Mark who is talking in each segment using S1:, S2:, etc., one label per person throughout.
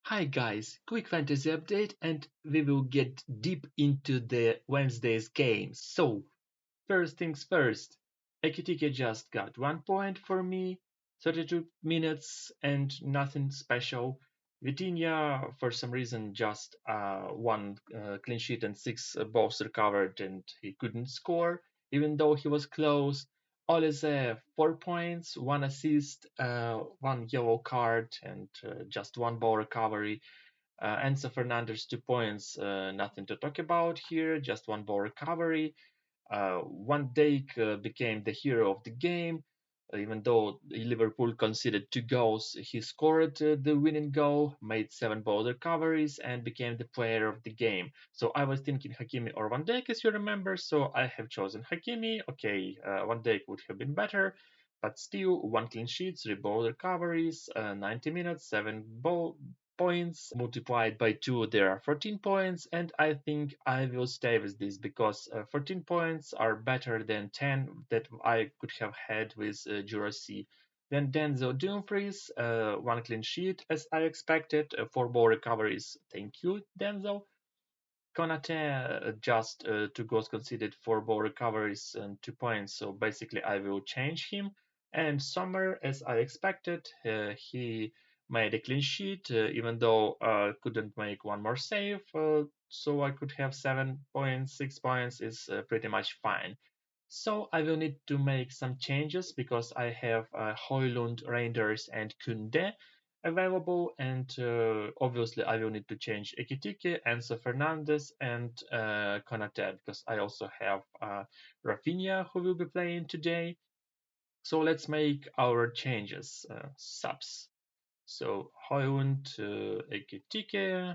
S1: Hi guys, quick fantasy update and we will get deep into the Wednesday's games. So, first things first, Ekitike just got 1 point for me, 32 minutes and nothing special. Vitinha, for some reason, just one clean sheet and six balls recovered and he couldn't score, even though he was close. Olise, 4 points, one assist, one yellow card, and just one ball recovery. Enzo Fernandez, 2 points, nothing to talk about here, just one ball recovery. Van Dijk became the hero of the game. Even though Liverpool conceded 2 goals, he scored the winning goal, made 7 ball recoveries, and became the player of the game. So I was thinking Hakimi or Van Dijk, as you remember. So I have chosen Hakimi. Okay, Van Dijk would have been better, but still, one clean sheet, 3 ball recoveries, 90 minutes, 7 ball points multiplied by 2, there are 14 points, and I think I will stay with this because 14 points are better than 10 that I could have had with Jurassic. Then Denzel Dumfries, one clean sheet as I expected, 4 ball recoveries. Thank you, Denzel. Konate, just 2 goals conceded, 4 ball recoveries, and 2 points. So basically, I will change him. And Sommer, as I expected, he made a clean sheet, even though couldn't make one more save. So I could have 7 points, 6 points is pretty much fine. So I will need to make some changes because I have Højlund, Reinders, and Kunde available, and obviously I will need to change Ekitike, Enzo Fernandez, and Konate because I also have Rafinha who will be playing today. So let's make our changes, subs. So Højlund, Ekitike,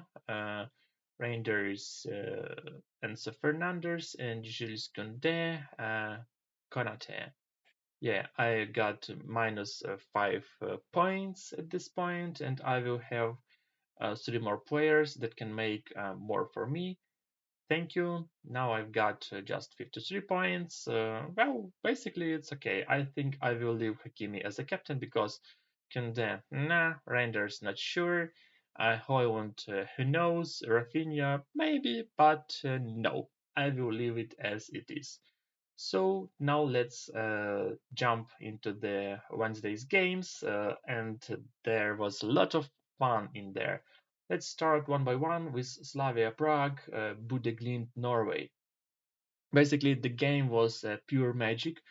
S1: Reinders, Enzo Fernandez, and Jules Koundé, Konate. Yeah, I got minus 5 points at this point, and I will have 3 more players that can make more for me. Thank you. Now I've got just 53 points. Well, basically it's okay. I think I will leave Hakimi as a captain because Kunde, nah, Reinders, not sure. Højlund, who knows? Rafinha, maybe, but no. I will leave it as it is. So now let's jump into the Wednesday's games, and there was a lot of fun in there. Let's start one by one with Slavia Prague, Bodo Glimt, Norway. Basically, the game was pure magic,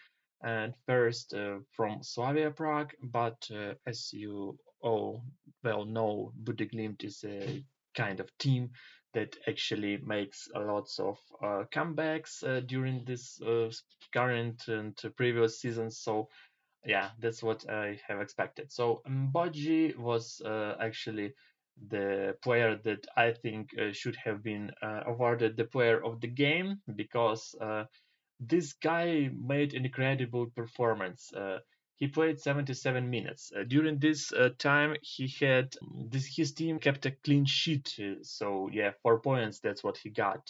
S1: and first from Slavia Prague, but as you all well know, Bodo Glimt is a kind of team that actually makes lots of comebacks during this current and previous seasons. So yeah, that's what I have expected. So Mbodji was actually the player that I think should have been awarded the player of the game because this guy made an incredible performance. He played 77 minutes. During this time, he had his team kept a clean sheet. So yeah, 4 points. That's what he got.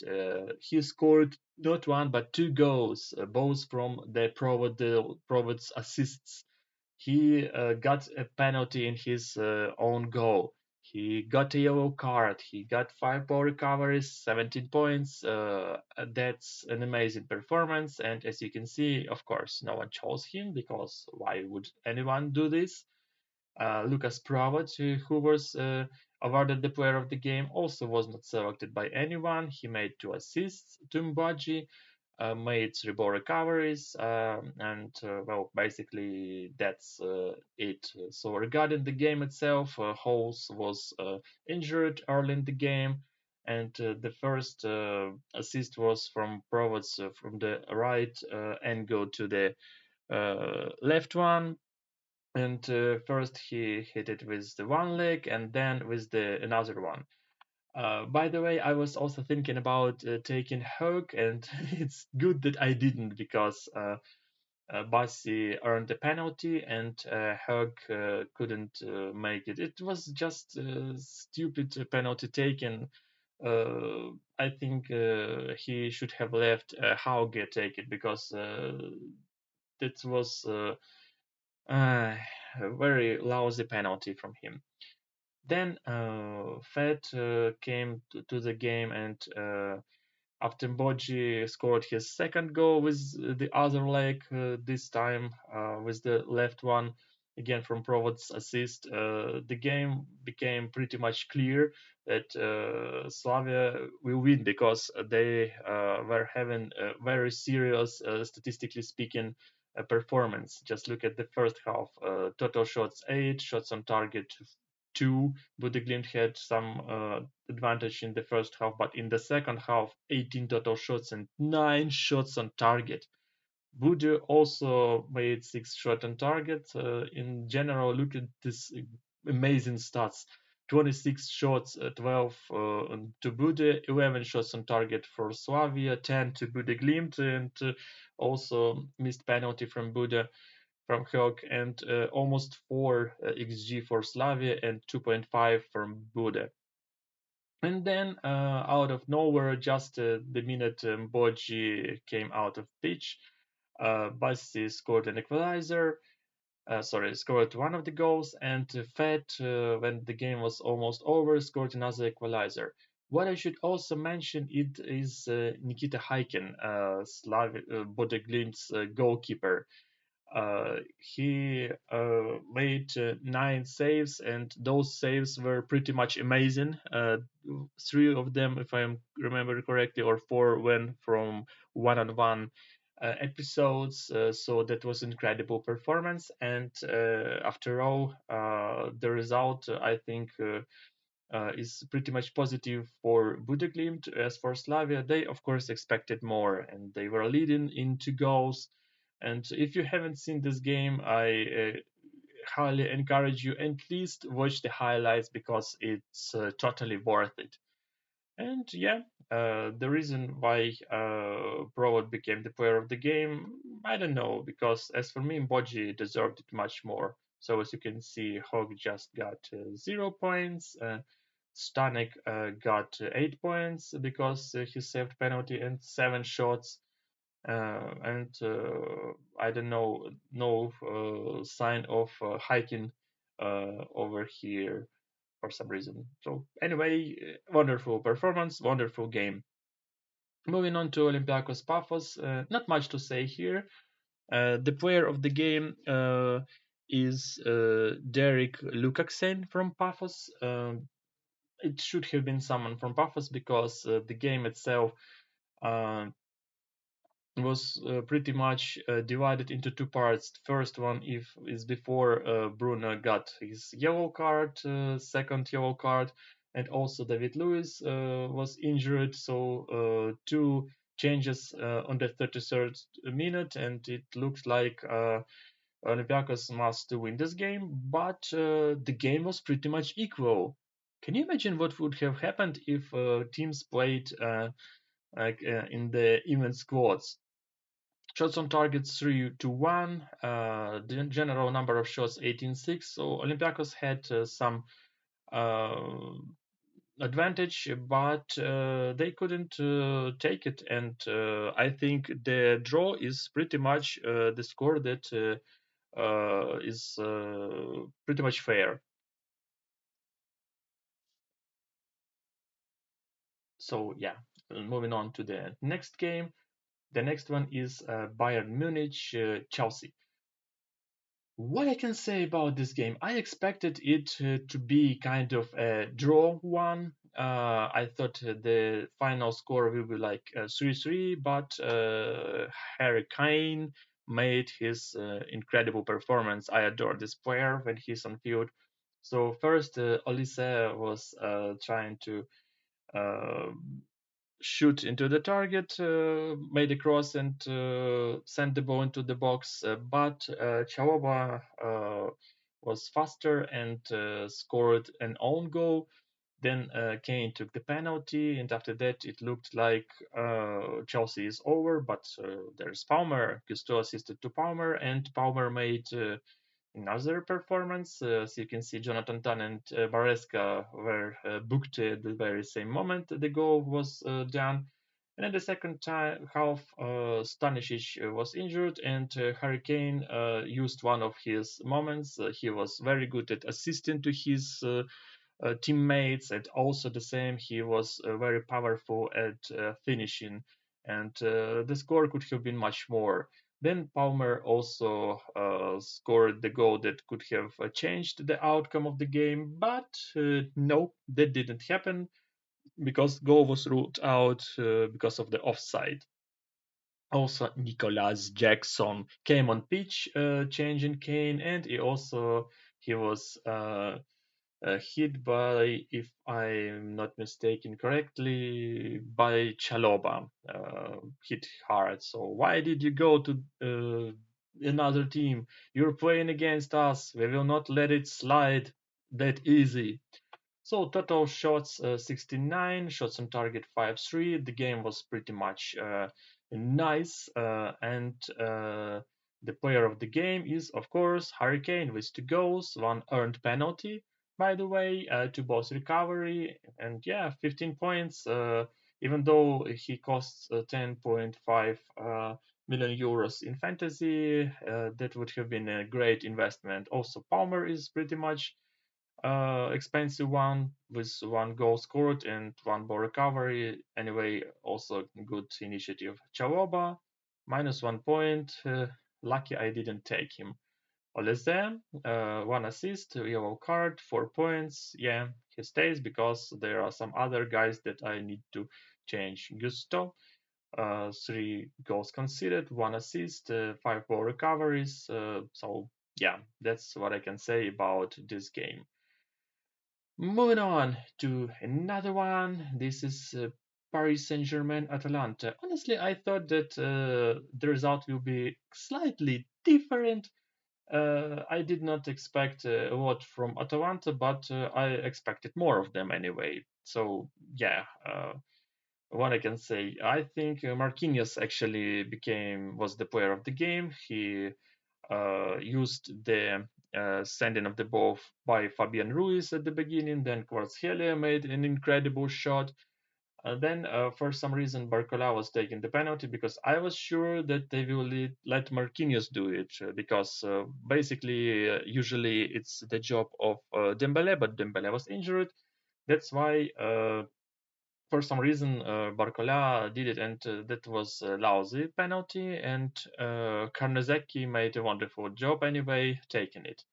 S1: He scored not one but 2 goals, both from the Provod's assists. He got a penalty in his own goal. He got a yellow card. He got 5 ball recoveries, 17 points. That's an amazing performance. And as you can see, of course, no one chose him because why would anyone do this? Lucas Provost, who was awarded the player of the game, also was not selected by anyone. He made 2 assists to Mbaji, made 3 ball recoveries, and well, basically that's it. So regarding the game itself, Holes was injured early in the game, and the first assist was from Provost from the right angle to the left one, and first he hit it with the one leg and then with the another one. By the way, I was also thinking about taking Hook, and it's good that I didn't because Bassi earned a penalty and Hook couldn't make it. It was just a stupid penalty taken. I think he should have let Hauge take it because it was a very lousy penalty from him. Then Fed came to the game, and after Boji scored his second goal with the other leg, this time with the left one, again from Provod's assist, the game became pretty much clear that Slavia will win because they were having a very serious, statistically speaking, performance. Just look at the first half. Total shots 8, shots on target 2. Bodo Glimt had some advantage in the first half, but in the second half, 18 total shots and 9 shots on target. Bodo also made 6 shots on target. In general, look at this amazing stats. 26 shots, 12 to Bodo, 11 shots on target for Slavia, 10 to Bodo Glimt, and also missed penalty from Bodo from Hawk, and almost 4 xg for Slavia and 2.5 from Bodo. And then out of nowhere, just the minute Boji came out of pitch, Basti scored an equalizer. Scored one of the goals, and Fed, when the game was almost over, scored another equalizer. What I should also mention it is Nikita Haikin, Bodo Glimt's goalkeeper. He made 9 saves, and those saves were pretty much amazing. 3 of them, if I remember correctly, or 4 went from one-on-one episodes. So that was incredible performance. And after all, the result, I think, is pretty much positive for Bodo Glimt. As for Slavia, they of course expected more, and they were leading in 2 goals. And if you haven't seen this game, I highly encourage you at least watch the highlights because it's totally worth it. And yeah, the reason why Provod became the player of the game, I don't know, because as for me, Boji deserved it much more. So as you can see, Hog just got 0 points. Stanek got 8 points because he saved penalty and 7 shots. And I don't know, no sign of hiking over here for some reason. So anyway, wonderful performance, wonderful game. Moving on to Olympiacos Pafos, not much to say here. The player of the game is Derek Lukasen from Pafos. It should have been someone from Pafos because the game itself uh, was pretty much divided into 2 parts. The first one is before Bruno got his yellow card, second yellow card, and also David Luiz was injured. So 2 changes on the 33rd minute, and it looked like Olympiacos must win this game. But the game was pretty much equal. Can you imagine what would have happened if teams played in the even squads? Shots on target 3 to 1. The general number of shots 18-6. So Olympiacos had some uh, advantage, but they couldn't take it. And I think the draw is pretty much the score that is pretty much fair. So yeah, moving on to the next game. The next one is Bayern Munich Chelsea. What I can say about this game, I expected it to be kind of a draw one. I thought the final score will be like 3-3, but Harry Kane made his incredible performance. I adore this player when he's on field. So first, Olise was trying to uh, shoot into the target, made a cross and sent the ball into the box, but Chalobah was faster and scored an own goal. Then Kane took the penalty, and after that it looked like Chelsea is over, but there's Palmer. Gusto assisted to Palmer, and Palmer made another performance. So you can see Jonathan Tan and Bareska were booked at the very same moment the goal was done. And in the second half, Stanisic was injured, and Hurricane used one of his moments. He was very good at assisting to his teammates, and also the same. He was very powerful at finishing, and the score could have been much more. Then Palmer also scored the goal that could have changed the outcome of the game, but no, that didn't happen because goal was ruled out because of the offside. Also, Nicolas Jackson came on pitch, changing Kane, and he was hit by, if I'm not mistaken correctly, by Chaloba. Hit hard. So why did you go to another team? You're playing against us. We will not let it slide that easy. So total shots 69, shots on target 5-3. The game was pretty much nice, and the player of the game is of course Harry Kane with 2 goals, one earned penalty, by the way, to both recovery, and yeah, 15 points. Even though he costs 10.5 million euros in fantasy, that would have been a great investment. Also, Palmer is pretty much expensive one with 1 goal scored and 1 ball recovery. Anyway, also good initiative. Chaloba, -1 point. Lucky I didn't take him. Olise, 1 assist, yellow card, 4 points. Yeah, he stays because there are some other guys that I need to change. Gusto, 3 goals conceded, 1 assist, 5 ball recoveries. So yeah, that's what I can say about this game. Moving on to another one. This is Paris Saint-Germain Atalanta. Honestly, I thought that the result will be slightly different. I did not expect a lot from Atalanta, but I expected more of them anyway. So yeah, what I can say, I think Marquinhos actually was the player of the game. He used the sending of the ball by Fabian Ruiz at the beginning. Then Kvaratskhelia made an incredible shot. Then, for some reason, Barcola was taking the penalty because I was sure that they will let Marquinhos do it because basically, usually it's the job of Dembele, but Dembele was injured. That's why for some reason Barcola did it, and that was a lousy penalty. And Karnezecki made a wonderful job anyway, taking it.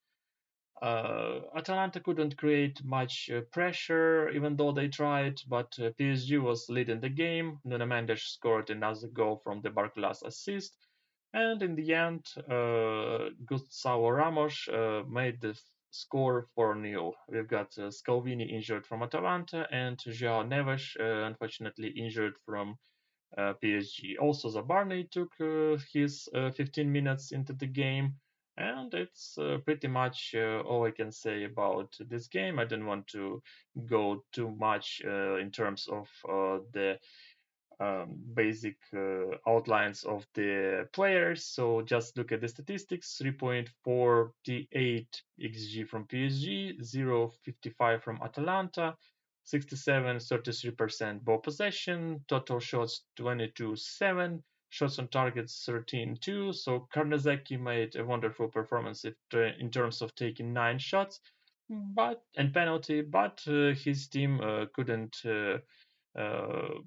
S1: Atalanta couldn't create much pressure, even though they tried, but PSG was leading the game. Nuno Mendes scored another goal from the Barcolas assist, and in the end, Gustavo Ramos made the score 4-0. We've got Scalvini injured from Atalanta and João Neves, unfortunately, injured from PSG. Also, Zabarny took his 15 minutes into the game, and it's pretty much all I can say about this game. I don't want to go too much in terms of the basic outlines of the players. So just look at the statistics: 3.48 xG from PSG, 0.55 from Atalanta, 67, 33% ball possession, total shots 22-7, shots on target 13-2. So Karnezecki made a wonderful performance in terms of taking 9 shots, but and penalty, but his team couldn't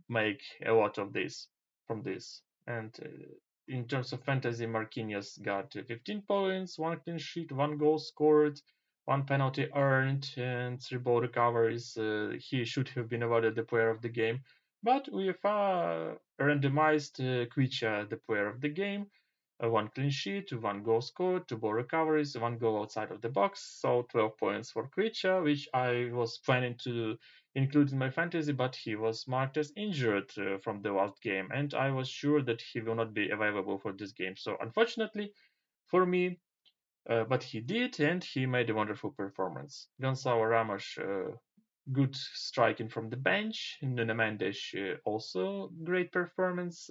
S1: make a lot of this from this. And in terms of fantasy, Marquinhos got 15 points, 1 clean sheet, 1 goal scored, 1 penalty earned, and 3 ball recoveries. He should have been awarded the player of the game, but UEFA randomized Kvicha the player of the game. 1 clean sheet, 1 goal scored, 2 ball recoveries, 1 goal outside of the box. So 12 points for Kvicha, which I was planning to include in my fantasy, but he was marked as injured from the last game, and I was sure that he will not be available for this game. So unfortunately for me, but he did, and he made a wonderful performance. Gonçalo Ramos, good striking from the bench. Nuno Mendes, also great performance.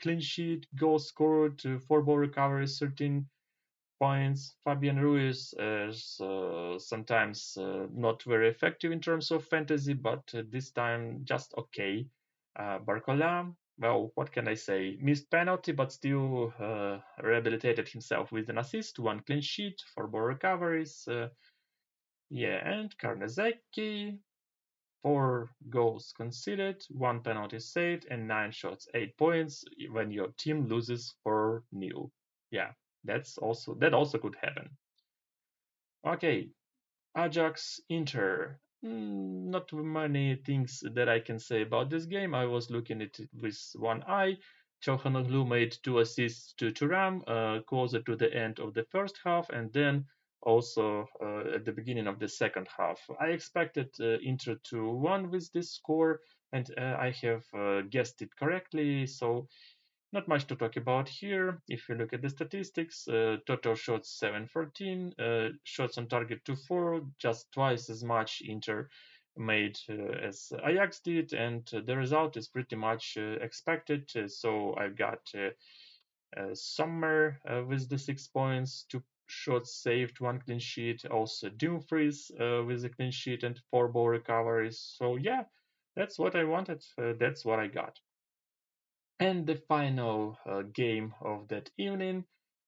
S1: Clean sheet, goal scored, 4 ball recoveries, 13 points. Fabian Ruiz is sometimes not very effective in terms of fantasy, but this time just okay. Barcola, well, what can I say? Missed penalty, but still rehabilitated himself with an assist, 1 clean sheet, 4 ball recoveries. Yeah, and Karnazaki, 4 goals conceded, 1 penalty saved, and 9 shots, 8 points when your team loses 4-0. Yeah, that also could happen. Okay, Ajax Inter. Not many things that I can say about this game. I was looking at it with one eye. Çalhanoğlu made 2 assists to Thuram closer to the end of the first half, and then also at the beginning of the second half. I expected Inter to win with this score, and I have guessed it correctly. So not much to talk about here. If you look at the statistics, total shots 714, shots on target 2-4, just twice as much Inter made as Ajax did, and the result is pretty much expected. So I got Sommer with the 6 points, 2 shots saved, 1 clean sheet. Also Dumfries with a clean sheet and 4 ball recoveries. So yeah, that's what I wanted. That's what I got. And the final game of that evening,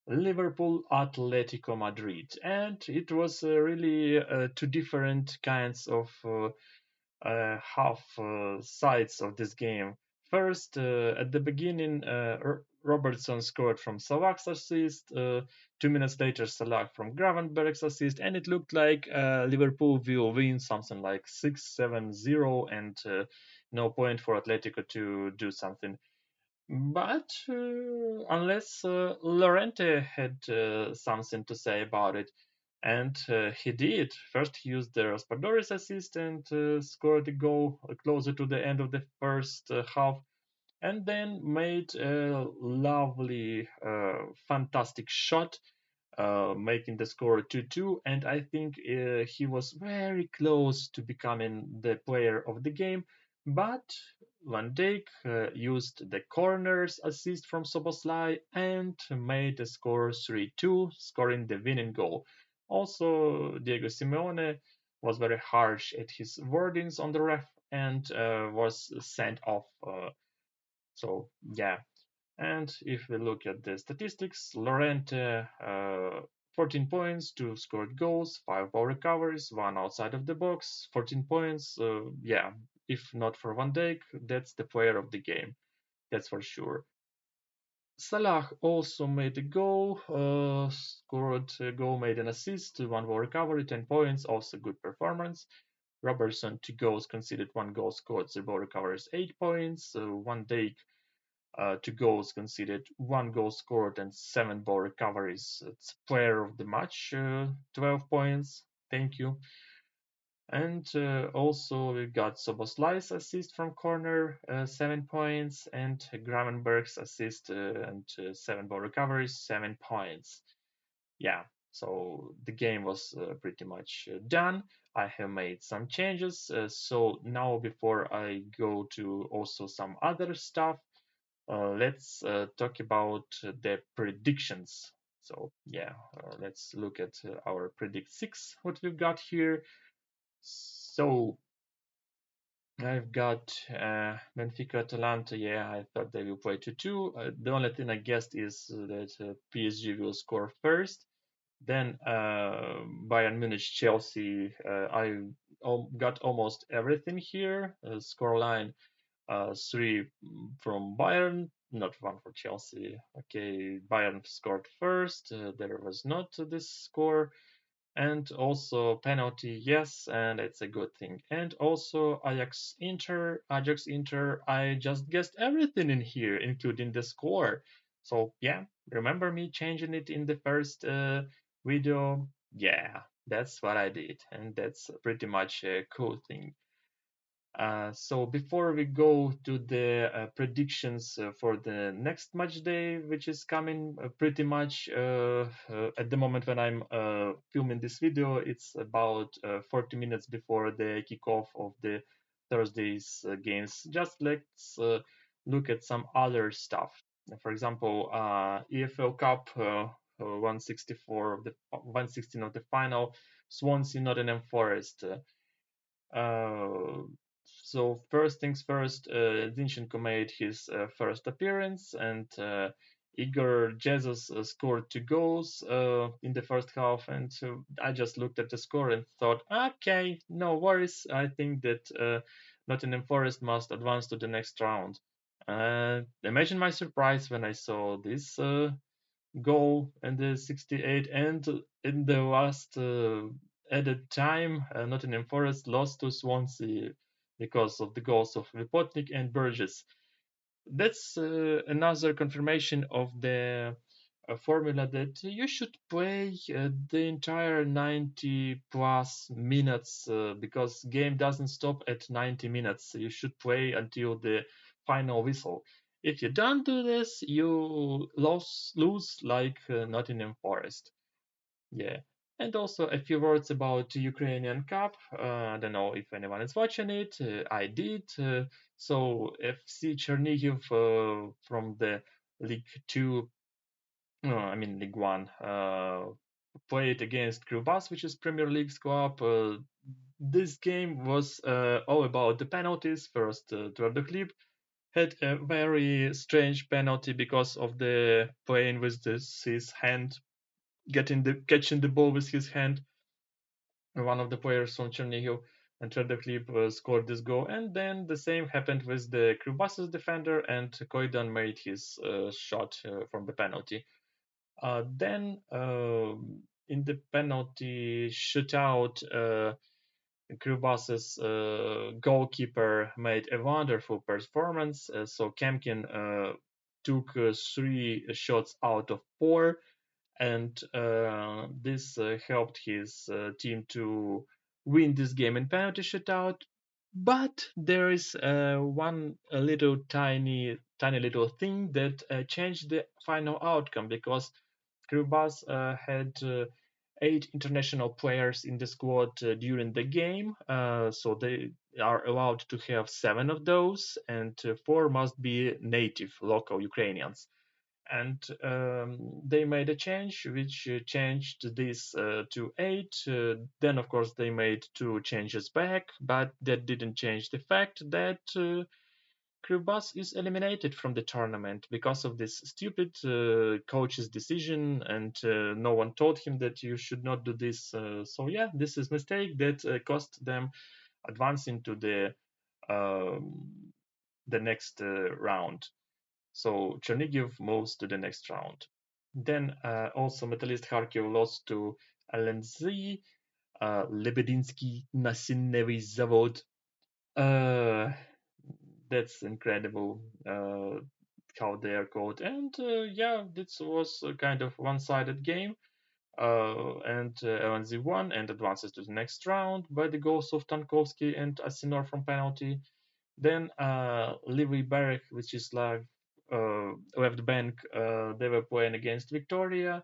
S1: Liverpool Atletico Madrid. And it was really 2 different kinds of half sides of this game. First, at the beginning, Robertson scored from Salah's assist. 2 minutes later, Salah from Gravenberg's assist, and it looked like Liverpool will win something like 6-7-0, and no point for Atletico to do something. But unless Lorente had something to say about it, and he did. First, he used the Raspadori's assist and scored a goal closer to the end of the first half, and then made a lovely, fantastic shot, making the score 2-2. And I think he was very close to becoming the player of the game, but Van Dijk used the corners assist from Soboslai and made the score 3-2, scoring the winning goal. Also, Diego Simeone was very harsh at his wordings on the ref and was sent off. So yeah, and if we look at the statistics, Lorente 14 points, 2 scored goals, 5 ball recoveries, 1 outside of the box, 14 points. Yeah, if not for Van Dijk, that's the player of the game. That's for sure. Salah also made a goal, scored a goal, made an assist, 1 ball recovery, 10 points, also good performance. Robertson, 2 goals conceded, 1 goal scored, 0 ball recoveries, 8 points. Van Dijk, 2 goals conceded, 1 goal scored, and 7 ball recoveries. It's player of the match, 12 points. Thank you. And also we got Soboslai's assist from corner, 7 points, and Gravenberg's assist and 7 ball recoveries, 7 points. Yeah, so the game was pretty much done. I have made some changes. So now before I go to also some other stuff, let's talk about the predictions. So yeah, let's look at our predict 6, what we've got here. So I've got Benfica Atalanta. Yeah, I thought they will play 2-2. The only thing I guessed is that PSG will score first. Then Bayern Munich Chelsea. I got almost everything here. Scoreline 3 from Bayern, not 1 for Chelsea. Okay, Bayern scored first. There was not this score. And also penalty, yes, and it's a good thing. And also Ajax Inter, I just guessed everything in here, including the score. So yeah, remember me changing it in the first video? Yeah, that's what I did, and that's pretty much a cool thing. So before we go to the predictions for the next match day, which is coming pretty much at the moment when I'm filming this video, it's about 40 minutes before the kickoff of the Thursday's games. Just let's look at some other stuff. For example, EFL Cup 164 of the 116 of the final, Swansea Nottingham Forest. Uh, so first things first, Zinchenko made his first appearance, and Igor Jesus scored 2 goals in the first half, and I just looked at the score and thought, okay, no worries. I think that Nottingham Forest must advance to the next round. Imagine my surprise when I saw this goal in the 68th, and in the last added time, Nottingham Forest lost to Swansea because of the goals of Lipotnik and Burgess. That's another confirmation of the formula that you should play the entire 90 plus minutes because game doesn't stop at 90 minutes. You should play until the final whistle. If you don't do this, you lose like Nottingham Forest. Yeah. And also a few words about Ukrainian Cup. I don't know if anyone is watching it. I did. So FC Chernihiv from the League Two, League One, played against Krubas, which is Premier League's club. This game was all about the penalties. First, Tverdoklib had a very strange penalty because of the playing with his hand, catching the ball with his hand. One of the players from Chernihiv and Tverdoklib scored this goal, and then the same happened with the Krubas's defender, and Koidan made his shot from the penalty. Then in the penalty shootout, Krubas's goalkeeper made a wonderful performance. So Kemkin took 3 shots out of 4, and this helped his team to win this game in penalty shootout. But there is one little tiny little thing that changed the final outcome, because Krubas had 8 international players in the squad during the game, so they are allowed to have 7 of those, and 4 must be native local Ukrainians. And they made a change which changed this to 8. Then of course they made 2 changes back, but that didn't change the fact that Krubas is eliminated from the tournament because of this stupid coach's decision, and no one told him that you should not do this. So yeah, this is mistake that cost them advancing to the next round. So Chernigiv moves to the next round. Then also Metalist Kharkiv lost to LNZ, Lebedinsky Nasinnevy Zavod. That's incredible how they are called. And yeah, this was a kind of one-sided game. And LNZ won and advances to the next round by the goals of Tankovsky and Asinor from penalty. Then Livy Barek, which is like left bank, they were playing against Victoria.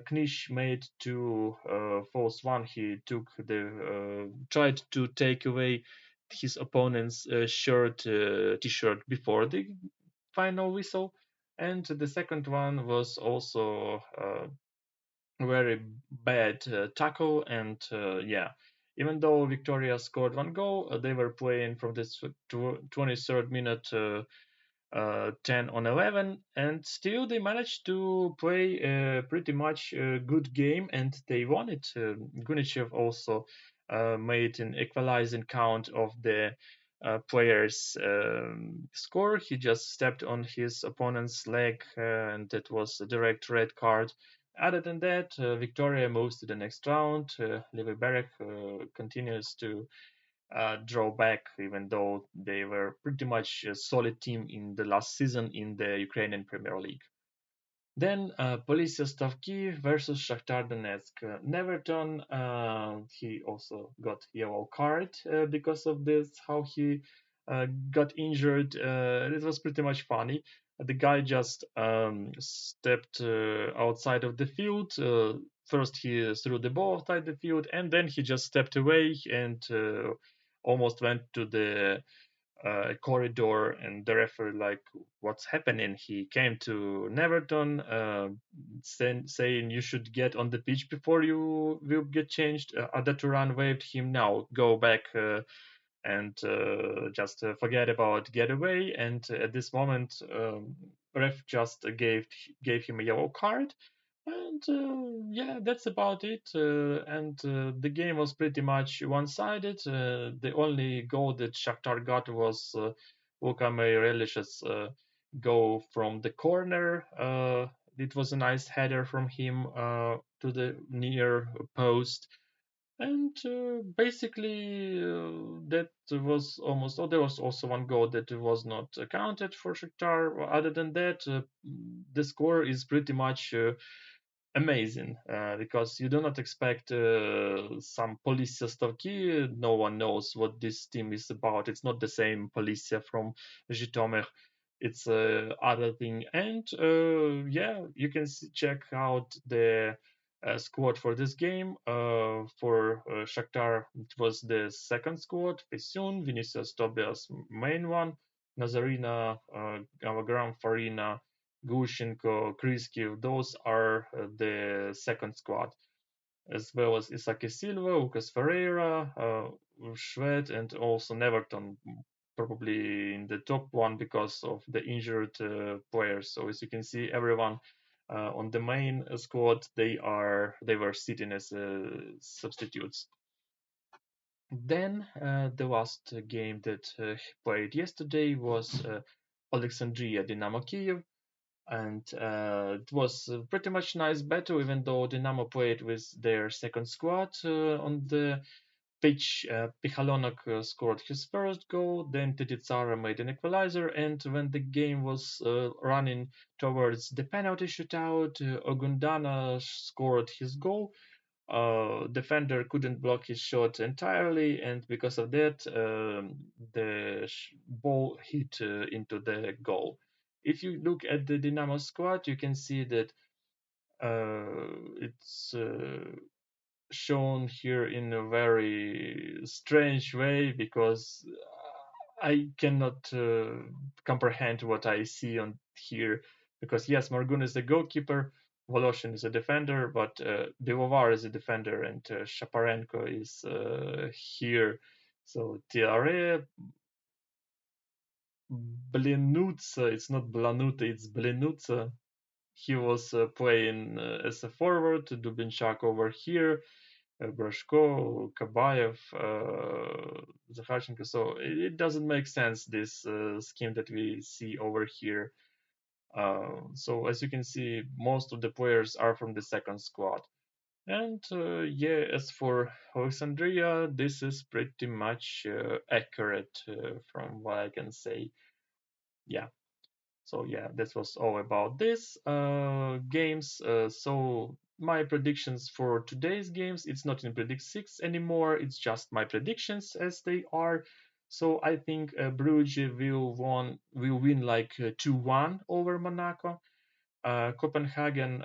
S1: Knish made 2 false one. He tried to take away his opponent's t-shirt before the final whistle, and the second one was also very bad tackle. And yeah, even though Victoria scored 1 goal, they were playing from this 23rd minute 10 on 11, and still they managed to play a pretty much good game, and they won it. Gunichev also made an equalizing count of the player's score. He just stepped on his opponent's leg, and that was a direct red card. Other than that, Victoria moves to the next round. Levi Berek continues to draw back, even though they were pretty much a solid team in the last season in the Ukrainian Premier League. Then Polisia Stavki versus Shakhtar Donetsk. Neverton, he also got yellow card because of this, how he got injured. It was pretty much funny. The guy just stepped outside of the field. First he threw the ball outside the field, and then he just stepped away and almost went to the corridor, and the referee like, what's happening? He came to Neverton saying you should get on the pitch before you will get changed. Adaturan waved him, now go back and just forget about getaway. And at this moment, ref just gave him a yellow card, and yeah, that's about it. And the game was pretty much one-sided. The only goal that Shakhtar got was Luka Meirelish's goal from the corner. It was a nice header from him to the near post. And basically, that was almost. Oh, there was also one goal that was not counted for Shakhtar. Other than that, the score is pretty much amazing because you do not expect some Policia Stavki. No one knows what this team is about. It's not the same Policia from Zhytomyr. It's other thing. And yeah, you can check out the squad for this game. For Shakhtar, it was the second squad: Pesun, Vinicius Tobias, main one, Nazarina, Gavagram, Farina, Gushenko, Kriskiv. Those are the second squad, as well as Isaki Silva, Lucas Ferreira, Shved, and also Neverton, probably in the top one because of the injured players. So as you can see, everyone on the main squad, they were sitting as substitutes. Then the last game that played yesterday was Alexandria Dynamo Kiev, and it was pretty much nice battle, even though Dynamo played with their second squad on the pitch. Pihalonok scored his first goal, then Tititsara made an equalizer, and when the game was running towards the penalty shootout, Ogundana scored his goal. Defender couldn't block his shot entirely, and because of that, the ball hit into the goal. If you look at the Dynamo squad, you can see that it's shown here in a very strange way because I cannot comprehend what I see on here. Because yes, Margun is the goalkeeper, Voloshin is a defender, but Bivovar is a defender, and Shaparenko is here. So Tiare Blenutsa, it's not Blanuta, it's Blenutsa. He was playing as a forward, Dubinchak over here, Brashko, Kabayev, Zakharchenko. So it doesn't make sense, this scheme that we see over here. So as you can see, most of the players are from the second squad. And yeah, as for Alexandria, this is pretty much accurate from what I can say. Yeah. So yeah, this was all about this games. So my predictions for today's games, it's not in Predict 6 anymore. It's just my predictions as they are. So I think Bruges will win like 2-1 over Monaco. Copenhagen,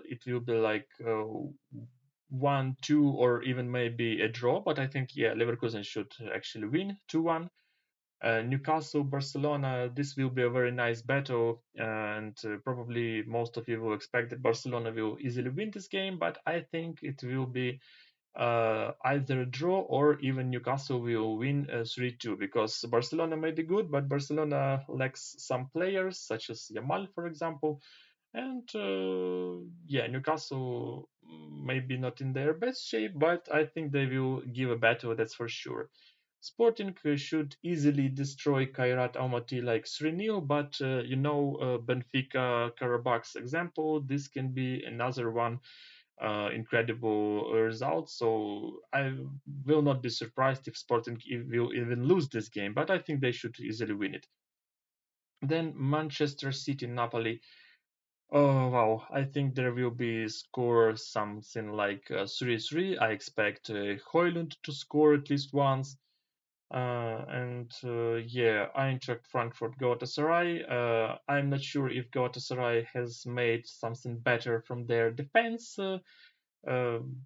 S1: it will be like 1-2 or even maybe a draw. But I think yeah, Leverkusen should actually win 2-1. Newcastle, Barcelona, this will be a very nice battle, and probably most of you will expect that Barcelona will easily win this game, but I think it will be either a draw or even Newcastle will win 3-2 because Barcelona may be good, but Barcelona lacks some players, such as Yamal, for example, and yeah, Newcastle maybe not in their best shape, but I think they will give a battle, that's for sure. Sporting should easily destroy Kairat Almaty like 3-0, but Benfica Karabak's example, this can be another one incredible result. So I will not be surprised if Sporting will even lose this game, but I think they should easily win it. Then Manchester City Napoli. Oh wow, I think there will be score something like 3-3. I expect Højlund to score at least once. And yeah, Eintracht Frankfurt Galatasaray. I'm not sure if Galatasaray has made something better from their defense.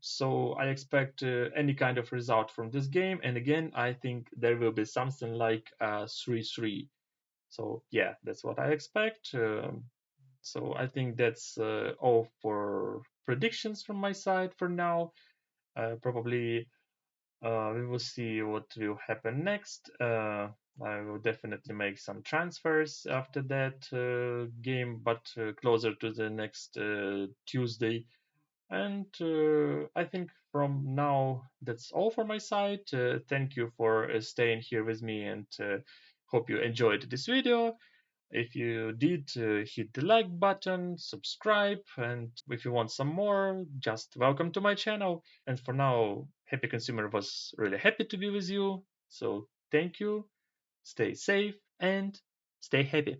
S1: So I expect any kind of result from this game. And again, I think there will be something like 3-3. So yeah, that's what I expect. So I think that's all for predictions from my side for now. Probably We will see what will happen next. I will definitely make some transfers after that game, but closer to the next Tuesday. And I think from now that's all for my side. Thank you for staying here with me, and hope you enjoyed this video. If you did, hit the like button, subscribe, and if you want some more, just welcome to my channel. And for now, Happy Consumer was really happy to be with you. So thank you, stay safe, and stay happy.